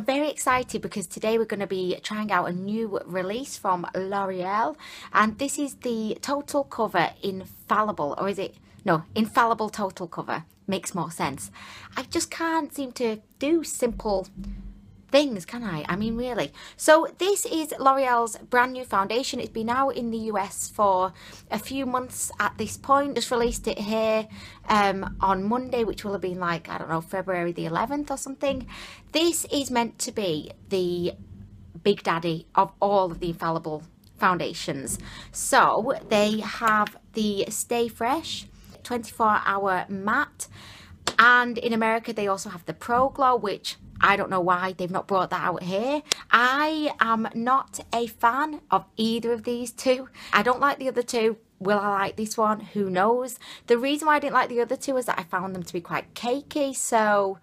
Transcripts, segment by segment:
Very excited because today we're going to be trying out a new release from L'Oreal, and this is the Total Cover Infallible, or is it? No, Infallible Total Cover. Makes more sense. I just can't seem to do simple things, can I? I mean, really. So this is L'Oreal's brand new foundation. It's been out in the US for a few months at this point. Just released it here on Monday, which will have been like, I don't know, February the 11th or something. This is meant to be the big daddy of all of the Infallible foundations. So they have the Stay Fresh 24-hour matte, and in America they also have the Pro Glow, which I don't know why they've not brought that out here. I am not a fan of either of these two. I don't like the other two. Will I like this one? Who knows? The reason why I didn't like the other two is that I found them to be quite cakey. So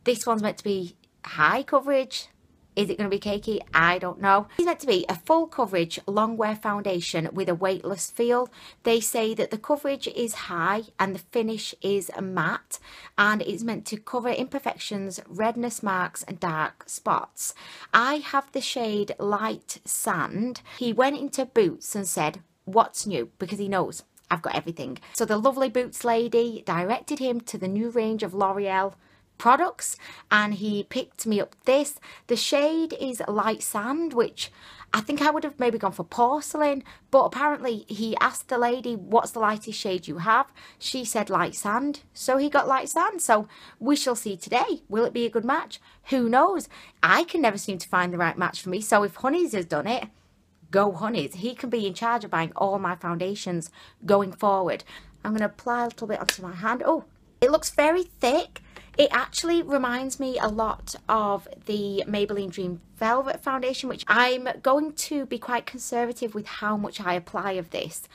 this one's meant to be high coverage. Is it going to be cakey? I don't know. It's meant to be a full coverage long wear foundation with a weightless feel. They say that the coverage is high and the finish is matte, and it's meant to cover imperfections, redness marks and dark spots. I have the shade Light Sand. He went into Boots and said, "What's new?" because he knows I've got everything. So the lovely Boots lady directed him to the new range of L'Oreal products, and he picked me up this. The shade is Light Sand, which I think I would have maybe gone for porcelain, but apparently he asked the lady, "What's the lightest shade you have?" She said Light Sand, so he got Light Sand. So we shall see today. Will it be a good match? Who knows? I can never seem to find the right match for me, so if Honeys has done it, go Honeys. He can be in charge of buying all my foundations going forward. I'm going to apply a little bit onto my hand. Oh, it looks very thick. It actually reminds me a lot of the Maybelline Dream Velvet foundation, which I'm going to be quite conservative with how much I apply of this,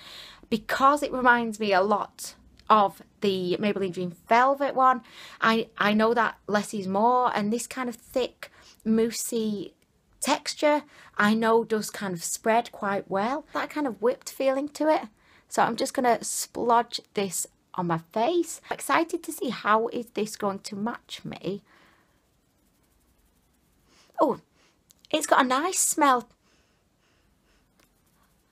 because it reminds me a lot of the Maybelline Dream Velvet one. I know that less is more, and this kind of thick, moussey texture I know does kind of spread quite well. That kind of whipped feeling to it. So I'm just going to splodge this on my face. I'm excited to see how is this going to match me. Oh, it's got a nice smell.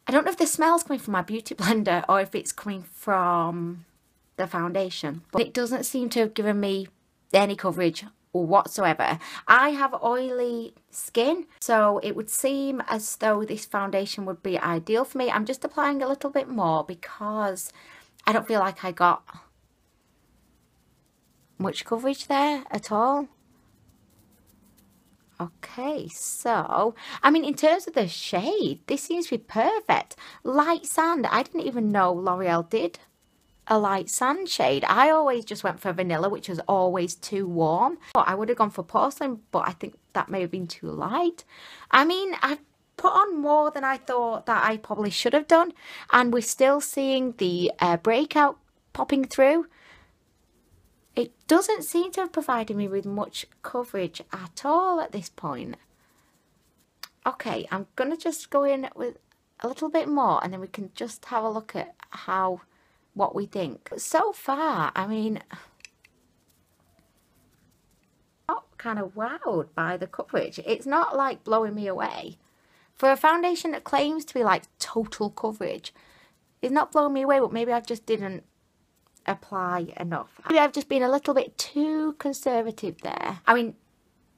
I don't know if the smell's coming from my beauty blender or if it's coming from the foundation, but it doesn't seem to have given me any coverage whatsoever. I have oily skin, so it would seem as though this foundation would be ideal for me. I'm just applying a little bit more because I don't feel like I got much coverage there at all. Okay, so, I mean, in terms of the shade, this seems to be perfect. Light Sand. I didn't even know L'Oreal did a Light Sand shade. I always just went for vanilla, which was always too warm. But I would have gone for porcelain, but I think that may have been too light. I mean, I've put on more than I thought that I probably should have done, and we're still seeing the breakout popping through. It doesn't seem to have provided me with much coverage at all at this point. Okay, I'm gonna just go in with a little bit more, and then we can just have a look at what we think. But so far, I mean, I'm not kind of wowed by the coverage. It's not like blowing me away. For a foundation that claims to be like total coverage, it's not blowing me away, but maybe I just didn't apply enough. Maybe I've just been a little bit too conservative there. I mean,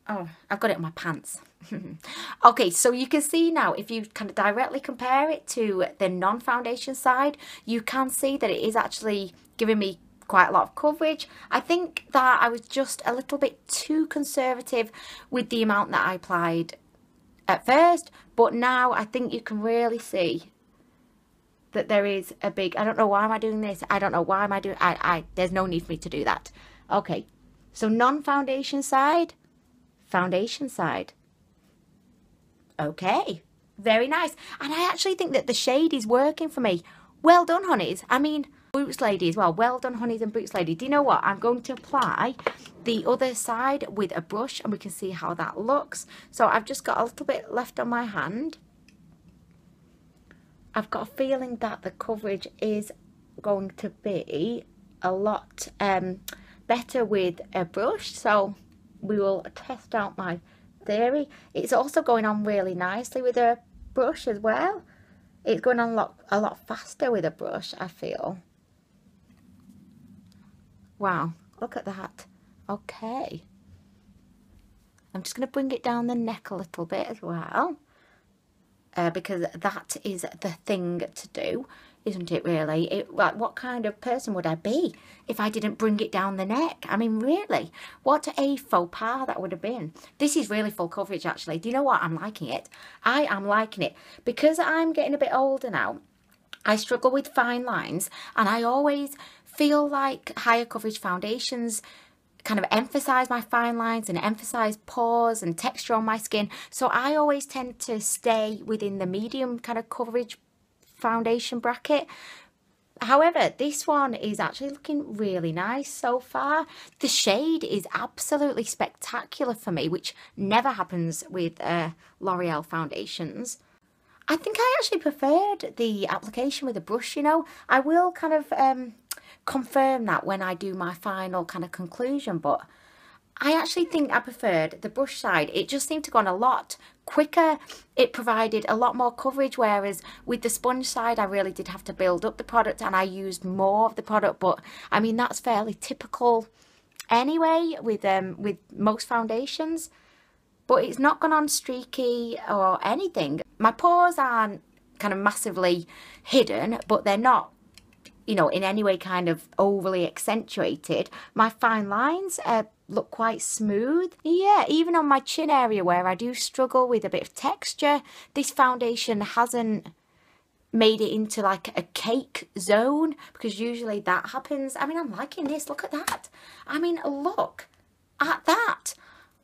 oh, I've got it on my pants. Okay, so you can see now, if you kind of directly compare it to the non-foundation side, you can see that it is actually giving me quite a lot of coverage. I think that I was just a little bit too conservative with the amount that I applied at first, but now I think you can really see that there is a big, I don't know why am I doing this, I don't know why am I doing, there's no need for me to do that. Okay, so non-foundation side, foundation side. Okay, very nice. And I actually think that the shade is working for me. Well done, Honeys. I mean, Boots Lady as well. Well done, Honeys and Boots Lady. Do you know what? I'm going to apply the other side with a brush, and we can see how that looks. So I've just got a little bit left on my hand. I've got a feeling that the coverage is going to be a lot better with a brush. So we will test out my theory. It's also going on really nicely with a brush as well. It's going on a lot faster with a brush, I feel. Wow, look at that. Okay. I'm just going to bring it down the neck a little bit as well. Because that is the thing to do, isn't it, really? Like, what kind of person would I be if I didn't bring it down the neck? I mean, really, what a faux pas that would have been. This is really full coverage, actually. Do you know what? I'm liking it. I am liking it. Because I'm getting a bit older now, I struggle with fine lines, and I always feel like higher coverage foundations kind of emphasize my fine lines and emphasize pores and texture on my skin. So I always tend to stay within the medium kind of coverage foundation bracket. However, this one is actually looking really nice so far. The shade is absolutely spectacular for me, which never happens with L'Oreal foundations. I think I actually preferred the application with a brush, you know. I will kind of confirm that when I do my final kind of conclusion, but I actually think I preferred the brush side. It just seemed to go on a lot quicker. It provided a lot more coverage, whereas with the sponge side I really did have to build up the product and I used more of the product. But I mean, that's fairly typical anyway with most foundations. But it's not gone on streaky or anything. My pores aren't kind of massively hidden, but they're not, you know, in any way kind of overly accentuated. My fine lines look quite smooth. Yeah, even on my chin area where I do struggle with a bit of texture, this foundation hasn't made it into like a cake zone, because usually that happens. I mean, I'm liking this. Look at that. I mean, look at that.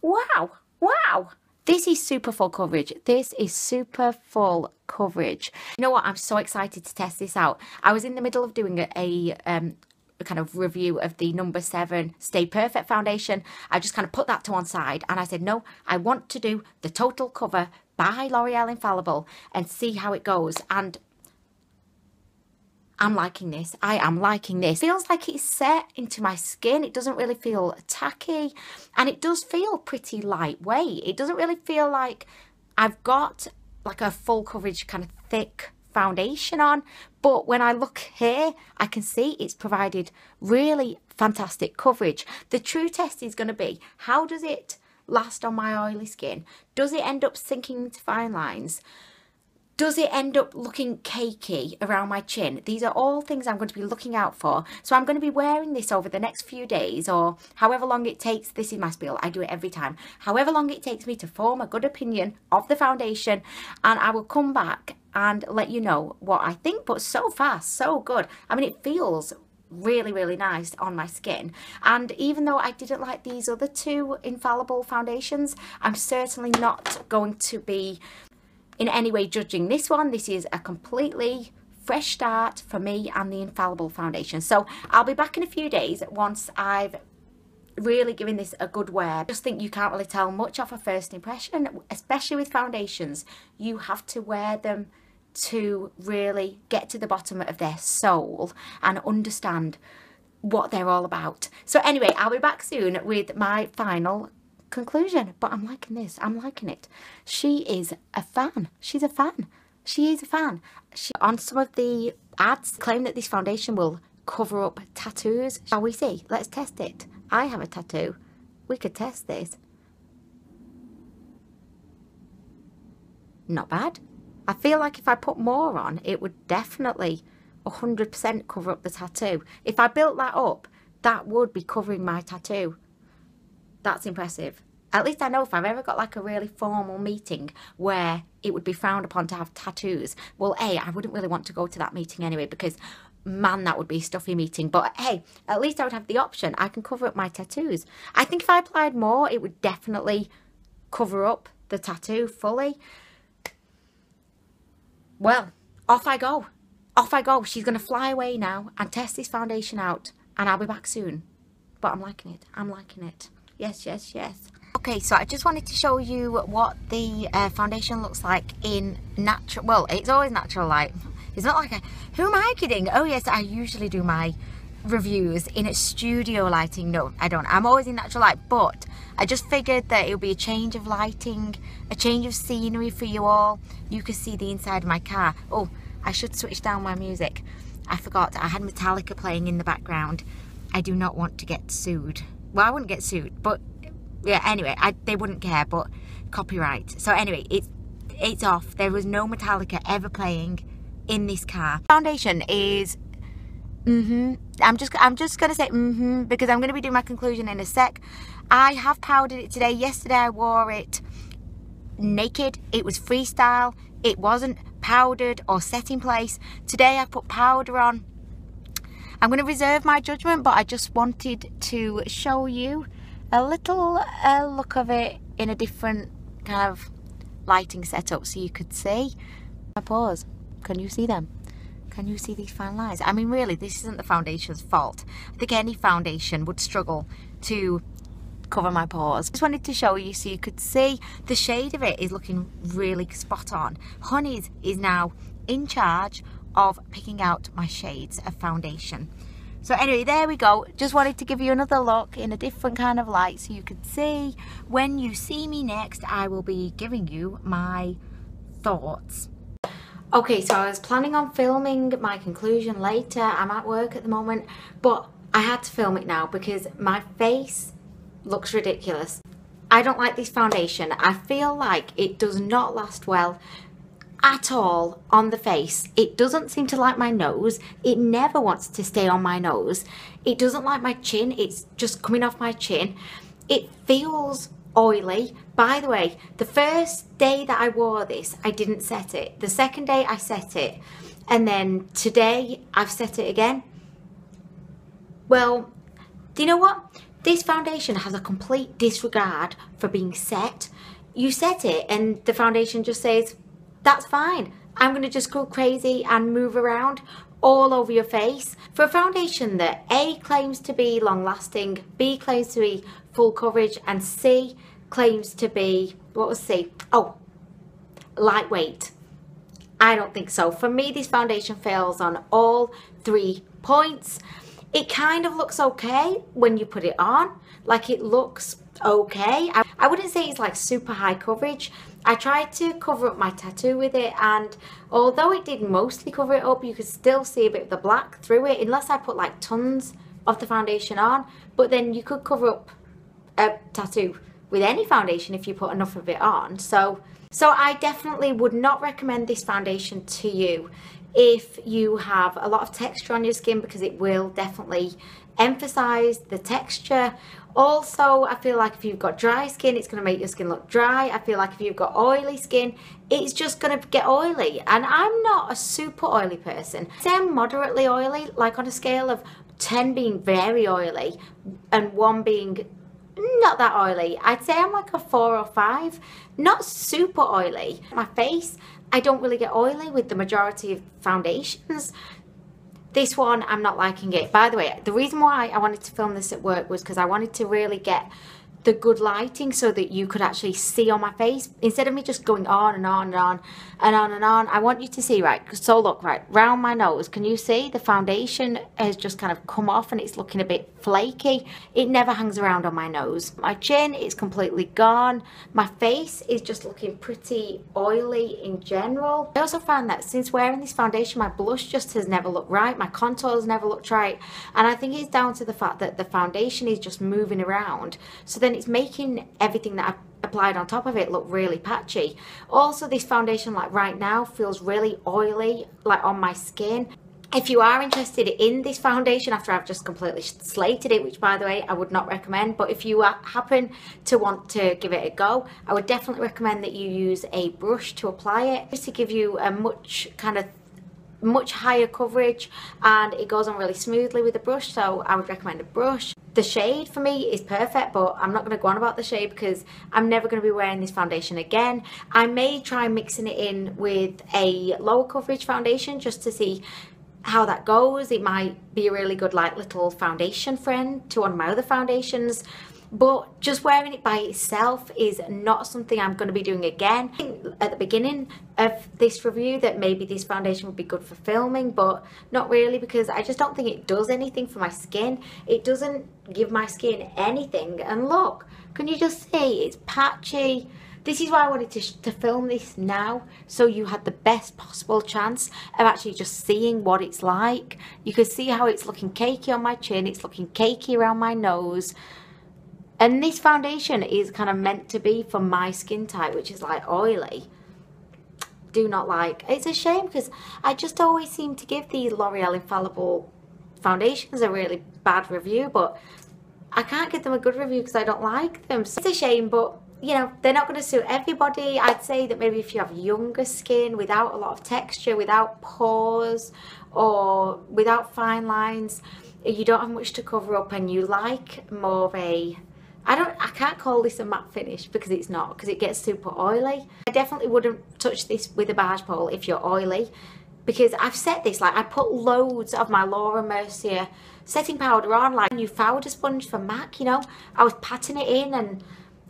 Wow. Wow. This is super full coverage. This is super full coverage. You know what? I'm so excited to test this out. I was in the middle of doing a kind of review of the number 7 Stay Perfect foundation. I just kind of put that to one side and I said, no, I want to do the total cover by L'Oreal Infallible and see how it goes. And I'm liking this. I am liking this. Feels like it's set into my skin. It doesn't really feel tacky, and it does feel pretty lightweight. It doesn't really feel like I've got like a full coverage kind of thick foundation on, but when I look here I can see it's provided really fantastic coverage. The true test is going to be, how does it last on my oily skin? Does it end up sinking into fine lines? Does it end up looking cakey around my chin? These are all things I'm going to be looking out for. So I'm going to be wearing this over the next few days, or however long it takes. This is my spiel. I do it every time. However long it takes me to form a good opinion of the foundation, and I will come back and let you know what I think. But so far, so good. I mean, it feels really, really nice on my skin. And even though I didn't like these other 2 Infallible foundations, I'm certainly not going to be in any way judging this one. This is a completely fresh start for me and the Infallible foundation. So I'll be back in a few days once I've really given this a good wear. I just think you can't really tell much off a first impression, especially with foundations. You have to wear them to really get to the bottom of their soul and understand what they're all about. So anyway, I'll be back soon with my final conclusion, but I'm liking this. I'm liking it. She is a fan. She's a fan. She is a fan. On some of the ads claim that this foundation will cover up tattoos. Shall we see? Let's test it. I have a tattoo. We could test this. Not bad. I feel like if I put more on, it would definitely 100% cover up the tattoo. If I built that up, that would be covering my tattoo. That's impressive. At least I know if I've ever got like a really formal meeting where it would be frowned upon to have tattoos, well, I wouldn't really want to go to that meeting anyway, because man, that would be a stuffy meeting. But hey, at least I would have the option. I can cover up my tattoos. I think if I applied more, it would definitely cover up the tattoo fully. Well, off I go. Off I go. She's going to fly away now and test this foundation out, and I'll be back soon. But I'm liking it. I'm liking it. Yes, yes, yes. Okay, so I just wanted to show you what the foundation looks like in natural, well, it's always natural light. It's not like who am I kidding? Oh yes, I usually do my reviews in a studio lighting. No, I don't. I'm always in natural light, but I just figured that it would be a change of lighting, a change of scenery for you all. You could see the inside of my car. Oh, I should switch down my music. I forgot, I had Metallica playing in the background. I do not want to get sued. Well, I wouldn't get sued, but yeah, anyway, they wouldn't care, but copyright. So anyway, it's off. There was no Metallica ever playing in this car. Foundation is I'm just gonna say because I'm gonna be doing my conclusion in a sec. I have powdered it today. Yesterday I wore it naked. It was freestyle. It wasn't powdered or set in place. Today I put powder on. I'm going to reserve my judgment, but I just wanted to show you a little look of it in a different kind of lighting setup so you could see my pores. Can you see them? Can you see these fine lines? I mean, really, this isn't the foundation's fault. I think any foundation would struggle to cover my pores. Just wanted to show you so you could see the shade of it is looking really spot on. Honeys is now in charge of picking out my shades of foundation. So anyway, there we go. Just wanted to give you another look in a different kind of light so you could see. When you see me next, I will be giving you my thoughts. Okay, so I was planning on filming my conclusion later. I'm at work at the moment, but I had to film it now because my face looks ridiculous. I don't like this foundation. I feel like it does not last well at all on the face. It doesn't seem to like my nose. It never wants to stay on my nose. It doesn't like my chin. It's just coming off my chin. It feels oily. By the way, the first day that I wore this, I didn't set it. The second day I set it, and then today I've set it again. Well, do you know what? This foundation has a complete disregard for being set. You set it and the foundation just says, that's fine. I'm going to just go crazy and move around all over your face. For a foundation that A claims to be long lasting, B claims to be full coverage, and C claims to be, what was C? Oh, lightweight. I don't think so. For me, this foundation fails on all 3 points. It kind of looks okay when you put it on. Like, it looks okay. I wouldn't say it's like super high coverage. I tried to cover up my tattoo with it, and although it did mostly cover it up, you could still see a bit of the black through it, unless I put like tons of the foundation on. But then you could cover up a tattoo with any foundation if you put enough of it on. So I definitely would not recommend this foundation to you if you have a lot of texture on your skin, because it will definitely emphasize the texture. Also, I feel like if you've got dry skin, it's going to make your skin look dry. I feel like if you've got oily skin, it's just going to get oily. And I'm not a super oily person. I'd say I'm moderately oily, like on a scale of 10 being very oily and 1 being not that oily. I'd say I'm like a 4 or 5, not super oily. My face, I don't really get oily with the majority of foundations. This one, I'm not liking it. By the way, the reason why I wanted to film this at work was because I wanted to really get the good lighting so that you could actually see on my face, instead of me just going on and on and on and on and on. I want you to see, right? So look, right round my nose, can you see the foundation has just kind of come off and it's looking a bit flaky? It never hangs around on my nose. My chin is completely gone. My face is just looking pretty oily in general. I also found that since wearing this foundation, my blush just has never looked right. My contours never looked right, and I think it's down to the fact that the foundation is just moving around, so then it's making everything that I've applied on top of it look really patchy. Also, this foundation, like right now, feels really oily, like on my skin. If you are interested in this foundation after I've just completely slated it, which by the way I would not recommend, but if you happen to want to give it a go, I would definitely recommend that you use a brush to apply it, just to give you a much higher coverage, and it goes on really smoothly with the brush. So I would recommend a brush. The shade for me is perfect, but I'm not going to go on about the shade because I'm never going to be wearing this foundation again. I may try mixing it in with a lower coverage foundation just to see how that goes. It might be a really good like little foundation friend to one of my other foundations. but just wearing it by itself is not something I'm going to be doing again. I think at the beginning of this review that maybe this foundation would be good for filming, but not really, because I just don't think it does anything for my skin. It doesn't give my skin anything. And look, can you just see it's patchy? This is why I wanted to film this now, so you had the best possible chance of actually just seeing what it's like. You can see how it's looking cakey on my chin, it's looking cakey around my nose. And this foundation is kind of meant to be for my skin type, which is like oily. Do not like. It's a shame because I just always seem to give these L'Oreal Infallible foundations a really bad review, but I can't give them a good review because I don't like them. So it's a shame, but you know, they're not going to suit everybody. I'd say that maybe if you have younger skin without a lot of texture, without pores or without fine lines, you don't have much to cover up and you like more of a, I can't call this a matte finish because it's not, because it gets super oily. I definitely wouldn't touch this with a barge pole if you're oily, because I've set this, like I put loads of my Laura Mercier setting powder on, like a new powder sponge from MAC, you know. I was patting it in and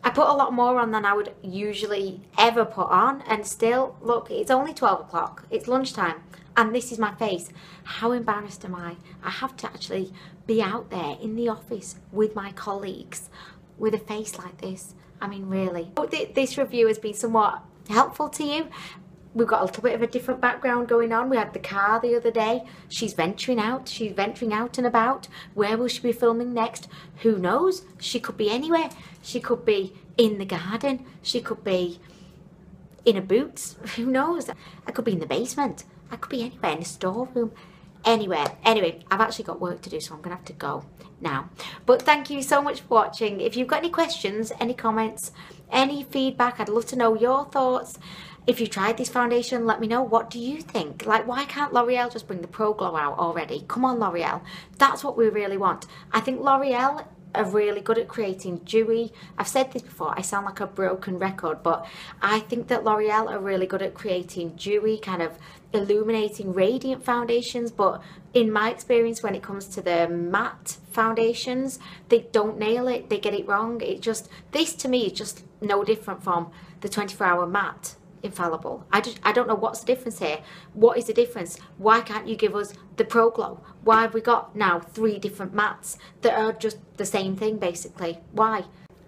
I put a lot more on than I would usually ever put on, and still, look, it's only 12 o'clock, it's lunchtime, and this is my face. How embarrassed am I? I have to actually be out there in the office with my colleagues with a face like this. I mean, really. I hope this review has been somewhat helpful to you. We've got a little bit of a different background going on. We had the car the other day. She's venturing out and about. Where will she be filming next? Who knows? She could be anywhere. She could be in the garden. She could be in a Boots. Who knows? I could be in the basement. I could be anywhere, in a storeroom. Anywhere. Anyway, I've actually got work to do, so I'm going to have to go now. But thank you so much for watching. If you've got any questions, any comments, any feedback, I'd love to know your thoughts. If you tried this foundation, let me know. What do you think? Like, why can't L'Oreal just bring the Pro Glow out already? Come on, L'Oreal. That's what we really want. I think L'Oreal are really good at creating dewy. I've said this before, I sound like a broken record, but I think that L'Oreal are really good at creating dewy, kind of illuminating, radiant foundations. But in my experience, when it comes to the matte foundations, they don't nail it. They get it wrong. It just, this to me is just no different from the 24-hour matte Infallible. I don't know what's the difference here. What is the difference? Why can't you give us the Pro Glow? Why have we got now 3 different mattes that are just the same thing basically? Why?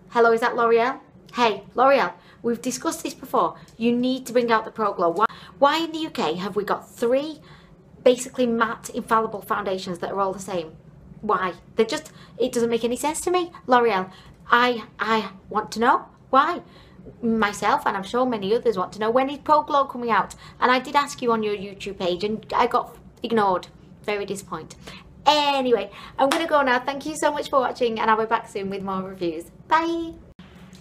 Hello, is that L'Oreal? Hey, L'Oreal, we've discussed this before. You need to bring out the Pro Glow. Why in the UK have we got 3 basically matte Infallible foundations that are all the same? Why? They're just, it doesn't make any sense to me. L'Oreal, I want to know why. Myself, and I'm sure many others want to know, when is Pro Glow coming out? And I did ask you on your YouTube page and I got ignored. Very disappointed. Anyway, I'm gonna go now. Thank you so much for watching, and I'll be back soon with more reviews. Bye.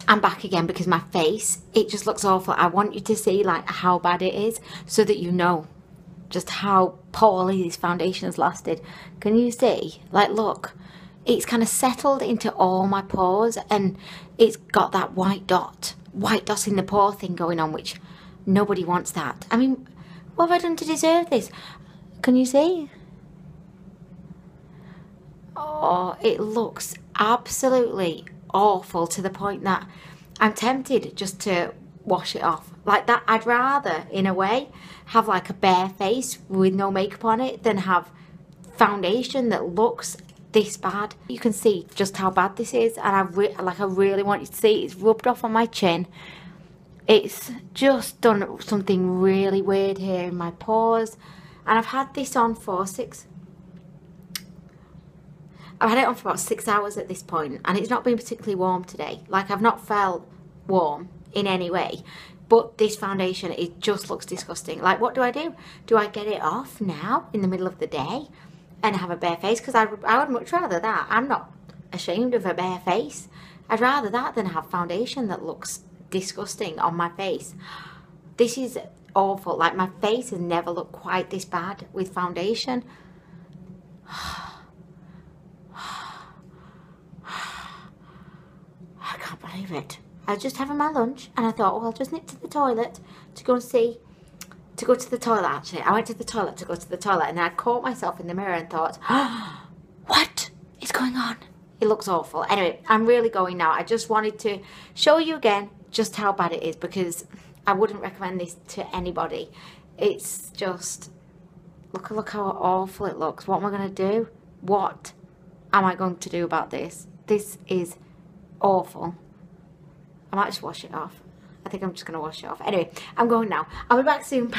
I'm back again because my face, it just looks awful. I want you to see like how bad it is so that you know just how poorly this foundation has lasted. Can you see? Like, look, it's kind of settled into all my pores and it's got that white dot in the pore thing going on, which nobody wants that. I mean, what have I done to deserve this? Can you see? Oh, it looks absolutely awful to the point that I'm tempted just to wash it off. Like that, I'd rather, in a way, have like a bare face with no makeup on it than have foundation that looks this bad. You can see just how bad this is, and I really want you to see it's rubbed off on my chin. It's just done something really weird here in my pores, and I've had this on for I've had it on for about 6 hours at this point, and it's not been particularly warm today. Like, I've not felt warm in any way, but this foundation, it just looks disgusting. Like, what do? Do I get it off now in the middle of the day and have a bare face? Because I would much rather that. I'm not ashamed of a bare face. I'd rather that than have foundation that looks disgusting on my face. This is awful. Like, my face has never looked quite this bad with foundation. I can't believe it. I was just having my lunch and I thought, well, I'll just nip to the toilet to go and see, to go to the toilet actually. I went to the toilet to go to the toilet, and then I caught myself in the mirror and thought, oh, what is going on? It looks awful. Anyway, I'm really going now. I just wanted to show you again just how bad it is, because I wouldn't recommend this to anybody. It's just, look how awful it looks. What am I going to do? What am I going to do about this? This is awful. I might just wash it off. I think I'm just going to wash it off. Anyway, I'm going now. I'll be back soon. Bye.